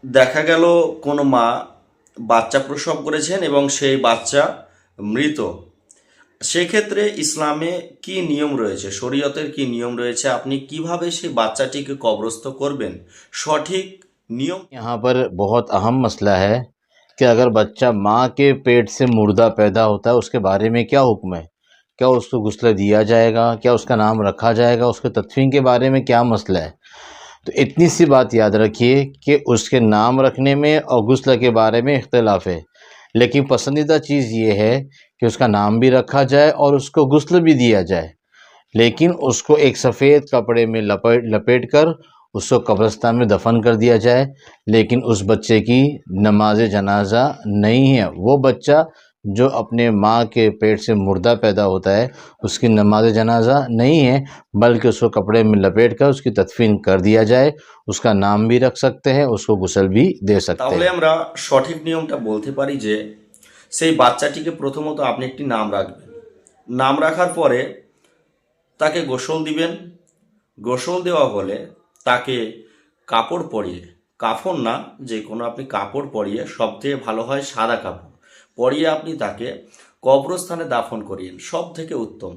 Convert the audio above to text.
দেখা গেল কোনো মা বাচ্চা প্রসব করেছেন এবং সেই বাচ্চা মৃত, সেক্ষেত্রে ইসলামে কি নিয়ম রয়েছে, শরীয়তের কি নিয়ম রয়েছে, আপনি কিভাবে সেই বাচ্চাটিকে কবরস্থ করবেন, সঠিক নিয়ম। यहाँ पर बहुत अहम मसला है कि अगर बच्चा माँ के पेट से मुर्दा पैदा होता है उसके बारे में क्या हुक्म है। क्या उसको गुस्ल दिया जाएगा, क्या उसका नाम रखा जाएगा, उसके तदफीन के बारे में क्या मसला है। तो इतनी सी बात याद रखिए कि उसके नाम रखने में और गुस्ल के बारे में इख्तिलाफ है, लेकिन पसंदीदा चीज़ ये है कि उसका नाम भी रखा जाए और उसको गुस्ल भी दिया जाए, लेकिन उसको एक सफ़ेद कपड़े में लपेट कर उसको कब्रिस्तान में दफन कर दिया जाए। लेकिन उस बच्चे की नमाज जनाजा नहीं है। वो बच्चा जो अपने माँ के पेट से मुर्दा पैदा होता है उसकी नमाज जनाजा नहीं है, बल्कि उसको कपड़े में लपेट कर उसकी तदफीन कर दिया जाए। उसका नाम भी रख सकते हैं, उसको गुस्ल भी दे सकते তাহলে हैं। আমরা সঠিক নিয়মটা বলতে পারি যে সেই বাচ্চাটিকে প্রথমত আপনি একটি নাম রাখবেন, নাম রাখার পরে তাকে গোসল দিবেন, গোসল দেওয়া হলে তাকে কাপড় পরিয়ে, কাফন না, যে কোনো আপনি কাপড় পরিয়ে, সবথেকে ভালো হয় সাদা কাপড় পরিয়ে আপনি তাকে কবরস্থানে দাফন করিয়েন, সব থেকে উত্তম।